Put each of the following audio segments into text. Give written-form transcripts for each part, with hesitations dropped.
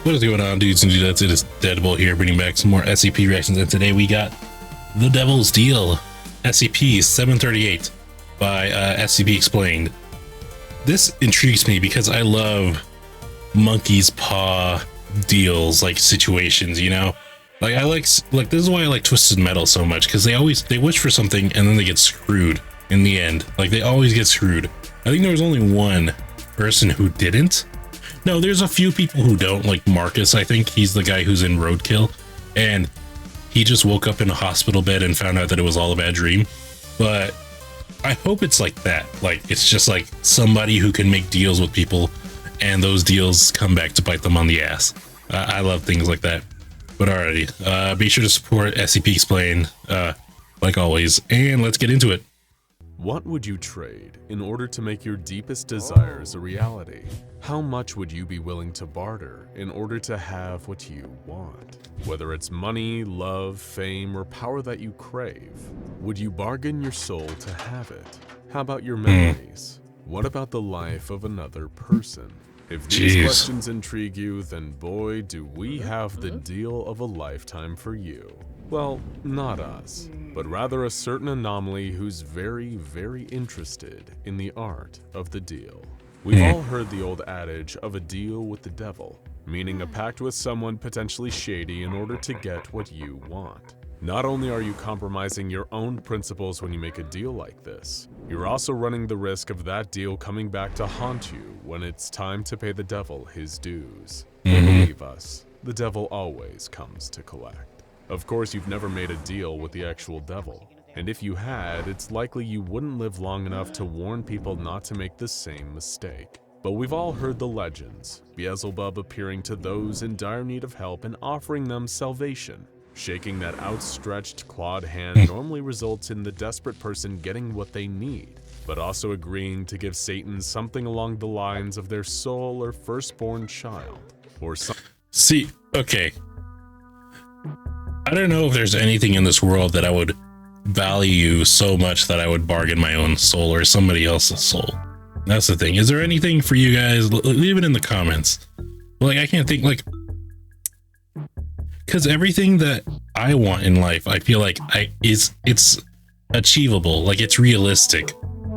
What is going on, dudes and dudettes? It is Deadbolt here, bringing back some more SCP reactions, and today we got The Devil's Deal, SCP-738 by SCP Explained. This intrigues me because I love monkey's paw deals, like situations, you know? Like I like this is why I like Twisted Metal so much, because they wish for something and then they get screwed in the end. Like they always get screwed. I think there was only one person who didn't. No, there's a few people who don't, like Marcus. I think he's the guy who's in Roadkill, and he just woke up in a hospital bed and found out that it was all a bad dream. But I hope it's like that. Like it's just like somebody who can make deals with people and those deals come back to bite them on the ass. I love things like that. But alrighty, be sure to support SCP Explained, like always, and let's get into it. What would you trade in order to make your deepest desires a reality? How much would you be willing to barter in order to have what you want? Whether it's money, love, fame, or power that you crave, would you bargain your soul to have it? How about your memories? What about the life of another person? If these questions intrigue you, then boy, do we have the deal of a lifetime for you. Well, not us, but rather a certain anomaly who's very, very interested in the art of the deal. We've all heard the old adage of a deal with the devil, meaning a pact with someone potentially shady in order to get what you want. Not only are you compromising your own principles when you make a deal like this, you're also running the risk of that deal coming back to haunt you when it's time to pay the devil his dues. Believe us, the devil always comes to collect. Of course, you've never made a deal with the actual devil, and if you had, it's likely you wouldn't live long enough to warn people not to make the same mistake. But we've all heard the legends, Beelzebub appearing to those in dire need of help and offering them salvation. Shaking that outstretched clawed hand normally results in the desperate person getting what they need, but also agreeing to give Satan something along the lines of their soul or firstborn child, or something. See, okay. I don't know if there's anything in this world that I would value so much that I would bargain my own soul or somebody else's soul. That's the thing. Is there anything for you guys? Leave it in the comments. Like, I can't think, like, because everything that I want in life, I feel like it's achievable. Like, it's realistic.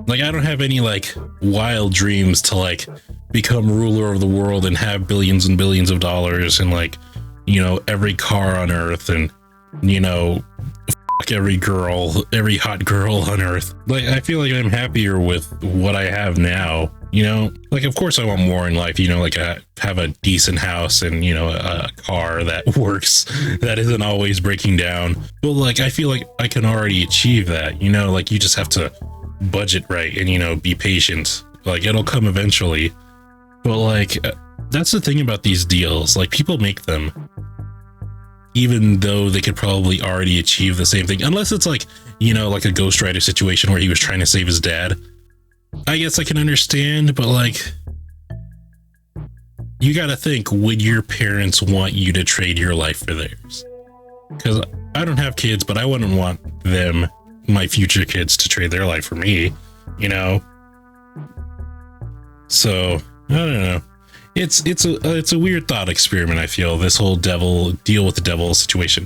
Like, I don't have any like wild dreams to like become ruler of the world and have billions and billions of dollars and like, you know, every car on earth and, you know, fuck every girl, every hot girl on earth. Like, I feel like I'm happier with what I have now, you know? Like, of course I want more in life, you know, like have a decent house and, you know, a car that works, that isn't always breaking down. But like, I feel like I can already achieve that, you know? Like, you just have to budget right and, you know, be patient. Like, it'll come eventually. But like, that's the thing about these deals. Like, people make them even though they could probably already achieve the same thing, unless it's like, you know, like a Ghost Rider situation where he was trying to save his dad. I guess I can understand, but like, you gotta think, would your parents want you to trade your life for theirs? Because I don't have kids, but I wouldn't want them, my future kids, to trade their life for me, you know? So, I don't know. It's a weird thought experiment, I feel, this whole deal with the devil situation.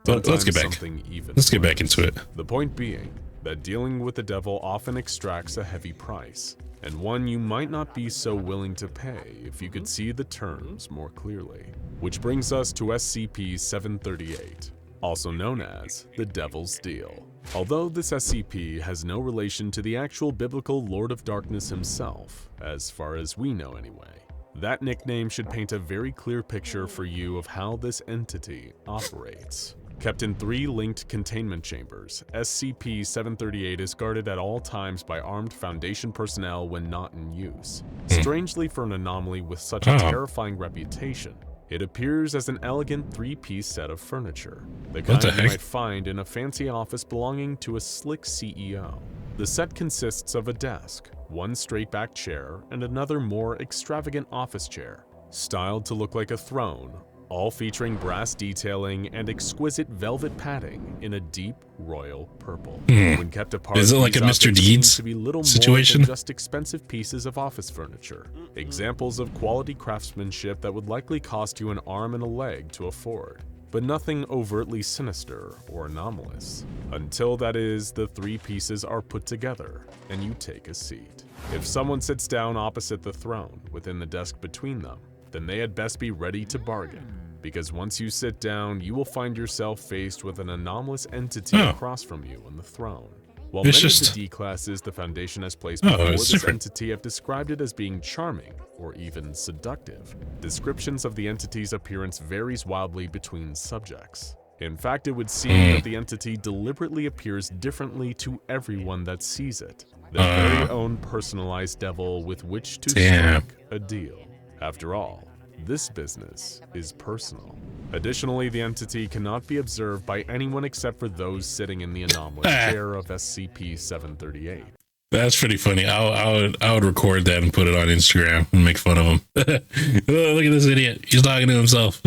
But let's get back into it. The point being that dealing with the devil often extracts a heavy price, and one you might not be so willing to pay if you could see the terms more clearly. Which brings us to SCP-738, also known as the Devil's Deal. Although this SCP has no relation to the actual biblical Lord of Darkness himself, as far as we know anyway, that nickname should paint a very clear picture for you of how this entity operates. Kept in 3 linked containment chambers, SCP-738 is guarded at all times by armed Foundation personnel when not in use. Strangely, for an anomaly with such a terrifying reputation, it appears as an elegant 3-piece set of furniture, the kind you might find in a fancy office belonging to a slick CEO. The set consists of a desk, 1 straight-back chair, and another more extravagant office chair, styled to look like a throne, all featuring brass detailing and exquisite velvet padding in a deep royal purple. When kept apart, is it like a these Mr. objects seem Deeds to be little situation? more than just expensive pieces of office furniture, examples of quality craftsmanship that would likely cost you an arm and a leg to afford, but nothing overtly sinister or anomalous, until that is, the three pieces are put together and you take a seat. If someone sits down opposite the throne within the desk between them, then they had best be ready to bargain, because once you sit down, you will find yourself faced with an anomalous entity across from you on the throne. While many of the D-classes the Foundation has placed before this entity have described it as being charming or even seductive, descriptions of the entity's appearance varies wildly between subjects. In fact, it would seem that the entity deliberately appears differently to everyone that sees it, their very own personalized devil with which to strike a deal. After all, this business is personal. Additionally, the entity cannot be observed by anyone except for those sitting in the anomalous chair of SCP-738. That's pretty funny. I would record that and put it on Instagram and make fun of him. Oh, look at this idiot. He's talking to himself.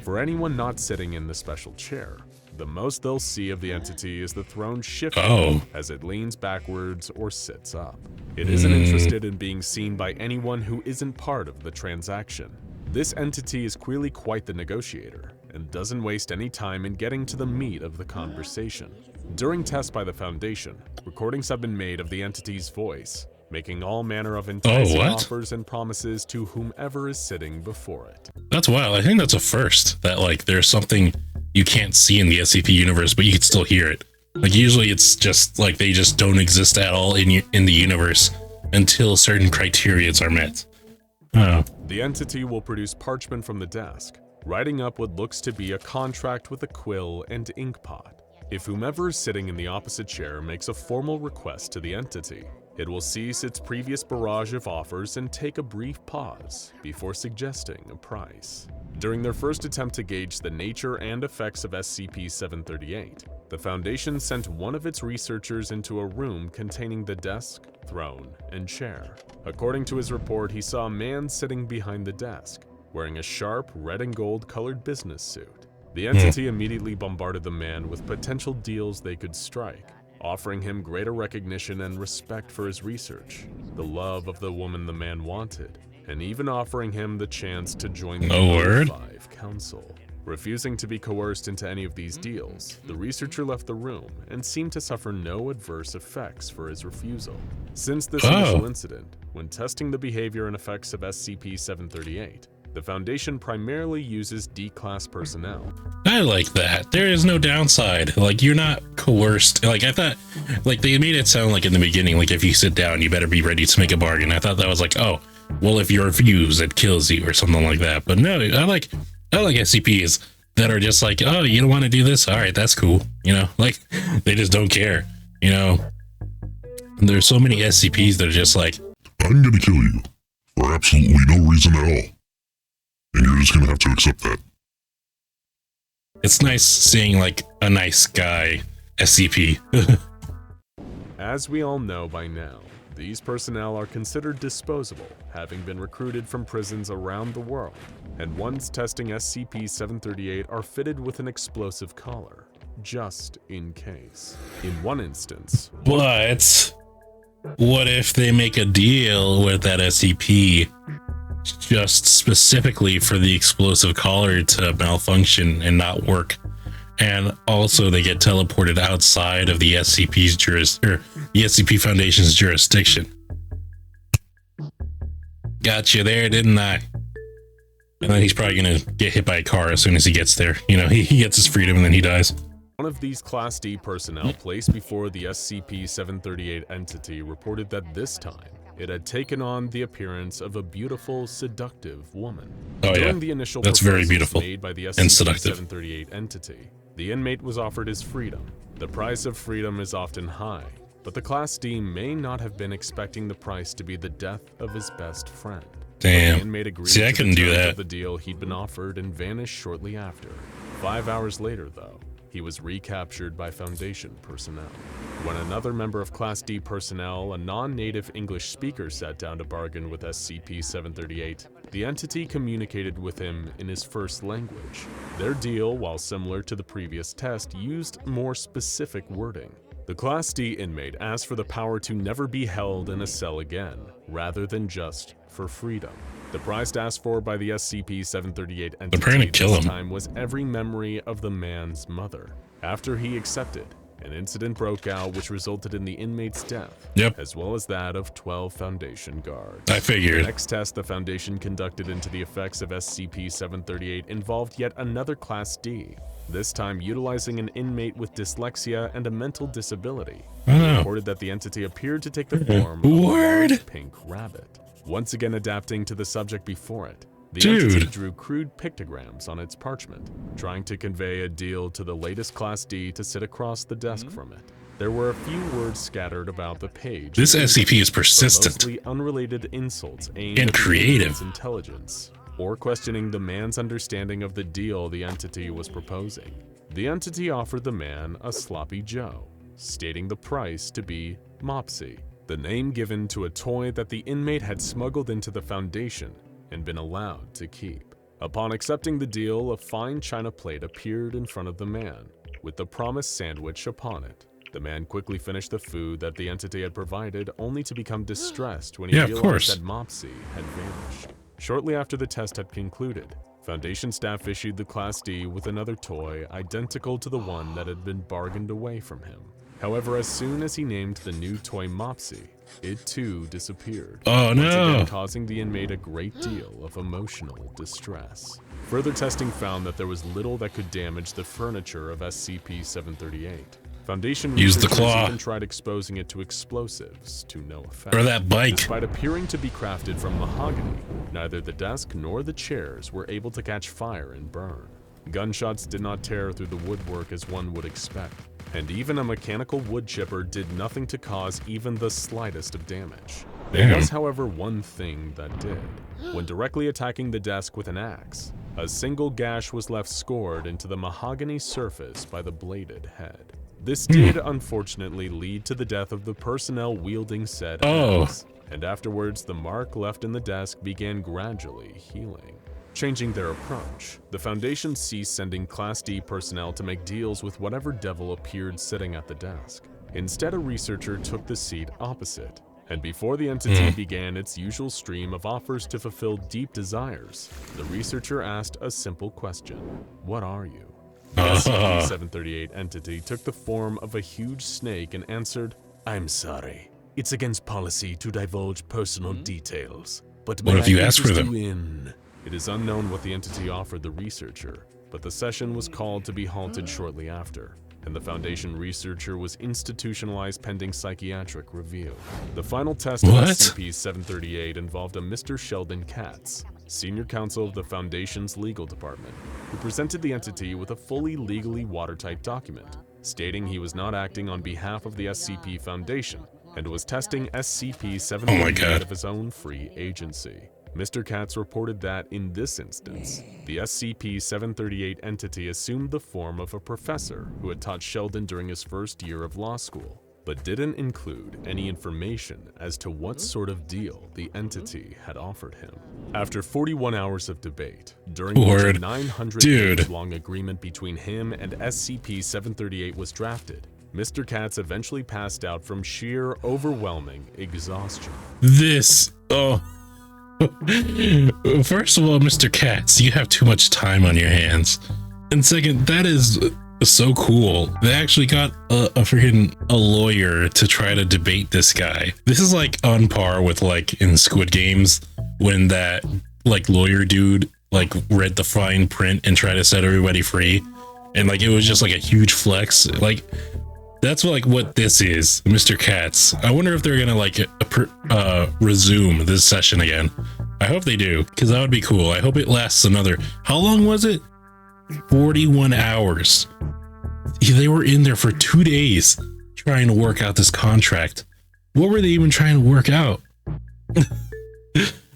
For anyone not sitting in the special chair, the most they'll see of the entity is the throne shifting as it leans backwards or sits up. It isn't interested in being seen by anyone who isn't part of the transaction. This entity is clearly quite the negotiator and doesn't waste any time in getting to the meat of the conversation. During tests by the Foundation, recordings have been made of the entity's voice, making all manner of enticing offers and promises to whomever is sitting before it. That's wild. I think that's a first, that like there's something you can't see in the SCP universe, but you can still hear it. Like usually it's just like they just don't exist at all in the universe until certain criterias are met. The entity will produce parchment from the desk, writing up what looks to be a contract with a quill and ink pot. If whomever is sitting in the opposite chair makes a formal request to the entity, it will cease its previous barrage of offers and take a brief pause before suggesting a price. During their first attempt to gauge the nature and effects of SCP-738, the Foundation sent one of its researchers into a room containing the desk, throne, and chair. According to his report, he saw a man sitting behind the desk, wearing a sharp red and gold colored business suit. The entity immediately bombarded the man with potential deals they could strike, offering him greater recognition and respect for his research, the love of the woman the man wanted, and even offering him the chance to join the O5 Council. Refusing to be coerced into any of these deals, the researcher left the room and seemed to suffer no adverse effects for his refusal. Since this initial incident, when testing the behavior and effects of SCP-738, the Foundation primarily uses D-class personnel. I like that. There is no downside. Like, you're not coerced. Like, I thought, like, they made it sound like in the beginning, like, if you sit down, you better be ready to make a bargain. I thought that was like, oh, well, if you refuse, it kills you or something like that. But no, I like SCPs that are just like, oh, you don't want to do this? All right, that's cool. You know, like, they just don't care. You know, there's so many SCPs that are just like, I'm gonna kill you for absolutely no reason at all. And you're just gonna have to accept that. It's nice seeing like a nice guy SCP. As we all know by now, these personnel are considered disposable, having been recruited from prisons around the world, and ones testing SCP-738 are fitted with an explosive collar, just in case. In one instance... But what if they make a deal with that SCP just specifically for the explosive collar to malfunction and not work, and also they get teleported outside of the SCP's the SCP Foundation's jurisdiction? Got you there, didn't I? And then he's probably gonna get hit by a car as soon as he gets there. You know, he gets his freedom and then he dies. One of these Class D personnel placed before the SCP-738 entity reported that this time, it had taken on the appearance of a beautiful, seductive woman. During the initial that's very beautiful made by the and seductive. SCP-738 entity, the inmate was offered his freedom. The price of freedom is often high, but the Class D may not have been expecting the price to be the death of his best friend. Damn. The inmate agreed See, I couldn't do that. to the deal he'd been offered and vanished shortly after. 5 hours later, though, he was recaptured by Foundation personnel. When another member of Class D personnel, a non-native English speaker, sat down to bargain with SCP-738, the entity communicated with him in his first language. Their deal, while similar to the previous test, used more specific wording. The Class D inmate asked for the power to never be held in a cell again, rather than just for freedom. The price asked for by the SCP-738 entity this time was every memory of the man's mother. After he accepted, an incident broke out which resulted in the inmate's death, as well as that of 12 Foundation guards. I figured. The next test the Foundation conducted into the effects of SCP-738 involved yet another Class D, this time utilizing an inmate with dyslexia and a mental disability. It reported that the entity appeared to take the form of a large pink rabbit. Once again adapting to the subject before it, the entity drew crude pictograms on its parchment, trying to convey a deal to the latest Class D to sit across the desk from it. There were a few words scattered about the page. This SCP is persistent. Mostly unrelated insults aimed and at creative. the intelligence, or questioning the man's understanding of the deal the entity was proposing. The entity offered the man a sloppy Joe, stating the price to be Mopsy, the name given to a toy that the inmate had smuggled into the Foundation and been allowed to keep. Upon accepting the deal, a fine china plate appeared in front of the man, with the promised sandwich upon it. The man quickly finished the food that the entity had provided, only to become distressed when he realized that Mopsy had vanished. Shortly after the test had concluded, Foundation staff issued the Class D with another toy identical to the one that had been bargained away from him. However, as soon as he named the new toy Mopsy, it too disappeared. Oh no! Once again, causing the inmate a great deal of emotional distress. Further testing found that there was little that could damage the furniture of SCP-738. Foundation used the claw. even tried exposing it to explosives to no effect. Or that bike. Despite appearing to be crafted from mahogany, neither the desk nor the chairs were able to catch fire and burn. Gunshots did not tear through the woodwork as one would expect, and even a mechanical wood chipper did nothing to cause even the slightest of damage. There was, however, one thing that did. When directly attacking the desk with an axe, a single gash was left scored into the mahogany surface by the bladed head. This did unfortunately lead to the death of the personnel wielding said axe, and afterwards the mark left in the desk began gradually healing. Changing their approach, the Foundation ceased sending Class D personnel to make deals with whatever devil appeared sitting at the desk. Instead, a researcher took the seat opposite, and before the entity began its usual stream of offers to fulfill deep desires, the researcher asked a simple question: what are you? The SCP-738 entity took the form of a huge snake and answered, "I'm sorry. It's against policy to divulge personal details, but what if you ask for them?" It is unknown what the entity offered the researcher, but the session was called to be halted shortly after, and the Foundation researcher was institutionalized pending psychiatric review. The final test of SCP-738 involved a Mr. Sheldon Katz, senior counsel of the Foundation's legal department, who presented the entity with a fully legally watertight document, stating he was not acting on behalf of the SCP Foundation and was testing SCP-738 of his own free agency. Mr. Katz reported that, in this instance, the SCP-738 entity assumed the form of a professor who had taught Sheldon during his first year of law school, but didn't include any information as to what sort of deal the entity had offered him. After 41 hours of debate, during which a 900-page-long agreement between him and SCP-738 was drafted, Mr. Katz eventually passed out from sheer, overwhelming exhaustion. First of all, Mr. Katz, you have too much time on your hands. And second, that is so cool. They actually got a freaking lawyer to try to debate this guy. This is like on par with like in Squid Games when that like lawyer dude like read the fine print and tried to set everybody free. And like it was just like a huge flex. Like that's like what this is, Mr. Katz. I wonder if they're gonna like resume this session again. I hope they do, because that would be cool. I hope it lasts another, how long was it? 41 hours. They were in there for 2 days trying to work out this contract. What were they even trying to work out?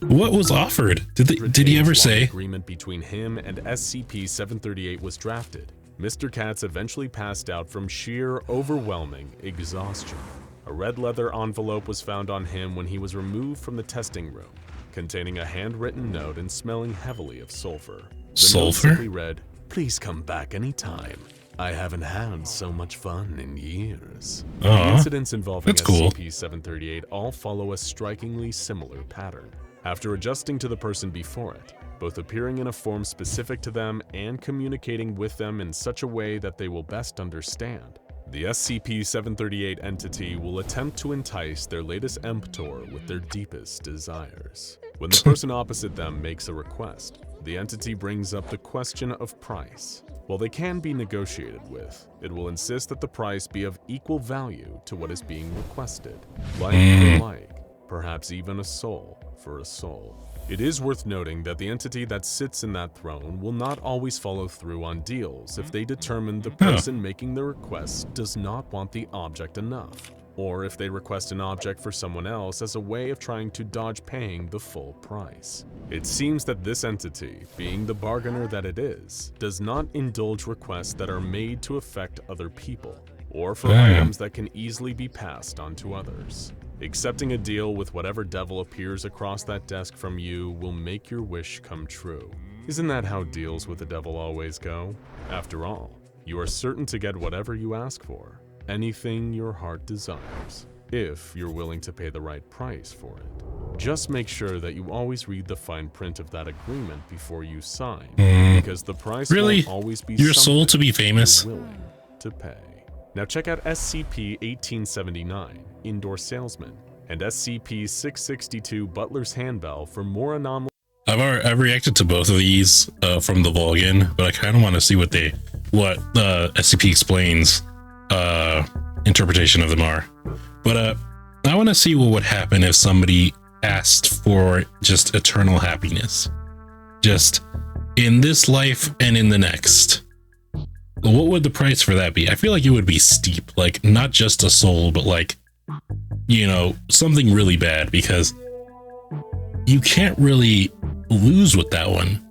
What was offered? Did he ever say? Agreement between him and SCP-738 was drafted. Mr. Katz eventually passed out from sheer, overwhelming exhaustion. A red leather envelope was found on him when he was removed from the testing room. containing a handwritten note and smelling heavily of sulfur. The Sulfur? note simply read, "Please come back anytime. I haven't had so much fun in years." The incidents involving that's cool. SCP-738 all follow a strikingly similar pattern. After adjusting to the person before it, both appearing in a form specific to them and communicating with them in such a way that they will best understand, the SCP-738 entity will attempt to entice their latest emptor with their deepest desires. When the person opposite them makes a request, the entity brings up the question of price. While they can be negotiated with, it will insist that the price be of equal value to what is being requested, like for like, perhaps even a soul for a soul. It is worth noting that the entity that sits in that throne will not always follow through on deals if they determine the person making the request does not want the object enough, or if they request an object for someone else as a way of trying to dodge paying the full price. It seems that this entity, being the bargainer that it is, does not indulge requests that are made to affect other people, or for items that can easily be passed on to others. Accepting a deal with whatever devil appears across that desk from you will make your wish come true. Isn't that how deals with the devil always go? After all, you are certain to get whatever you ask for, anything your heart desires, if you're willing to pay the right price for it. Just make sure that you always read the fine print of that agreement before you sign, because the price won't always be your soul to be famous. you're willing to pay. Now check out SCP-1879, Indoor Salesman, and SCP-662, Butler's Handbell for more anomalies. I've reacted to both of these from the Vulgan, but I kind of want to see what SCP Explains interpretation of them are. But I want to see what would happen if somebody asked for just eternal happiness, just in this life and in the next. What would the price for that be? I feel like it would be steep, like not just a soul, but like, you know, something really bad, because you can't really lose with that one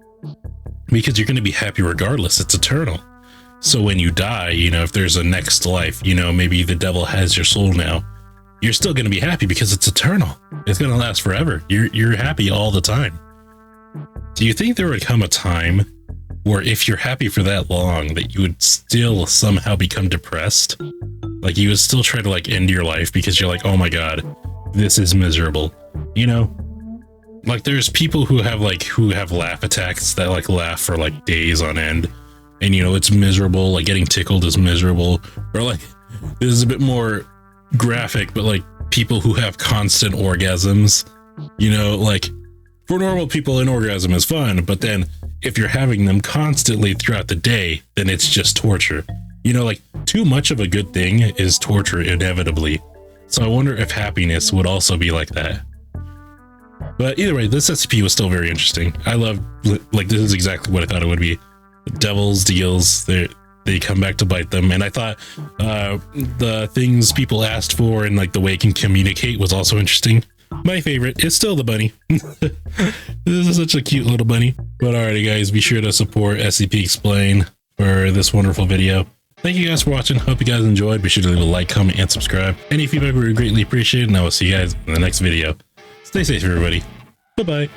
because you're going to be happy regardless. It's eternal. So when you die, you know, if there's a next life, you know, maybe the devil has your soul now, you're still going to be happy because it's eternal. It's going to last forever. You're happy all the time. Do you think there would come a time where if you're happy for that long that you would still somehow become depressed? Like you would still try to like end your life because you're like, oh my God, this is miserable. You know, like there's people who have laugh attacks that like laugh for like days on end. And you know, it's miserable. Like getting tickled is miserable. Or like, this is a bit more graphic, but like people who have constant orgasms, you know, like for normal people an orgasm is fun, but then if you're having them constantly throughout the day, then it's just torture. You know, like too much of a good thing is torture inevitably. So I wonder if happiness would also be like that. But either way, this SCP was still very interesting. I love, like, this is exactly what I thought it would be. Devil's deals, they come back to bite them. And I thought the things people asked for and like the way it can communicate was also interesting. My favorite is still the bunny. This is such a cute little bunny. But alrighty guys, be sure to support SCP Explained for this wonderful video. Thank you guys for watching. Hope you guys enjoyed. Be sure to leave a like, comment, and subscribe. Any feedback would be greatly appreciated, and I will see you guys in the next video. Stay safe, everybody. Bye-bye.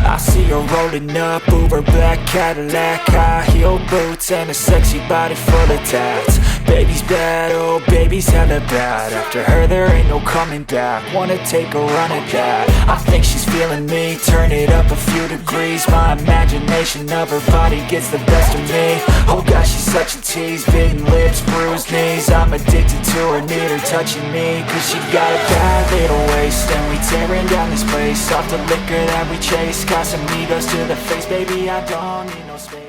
I see her rolling up, Uber black Cadillac, high heel boots and a sexy body full of tats. Baby's bad, oh baby's hella bad. After her there ain't no coming back. Wanna take a run at that. I think she's feeling me, turn it up a few degrees. My imagination of her body gets the best of me. Oh gosh, she's such a tease, bitten lips, bruised knees. I'm addicted to her, need her touching me, cause she got a bad little waist. And we tearing down this place off the liquor that we chase. Casamigos to the face, baby, I don't need no space.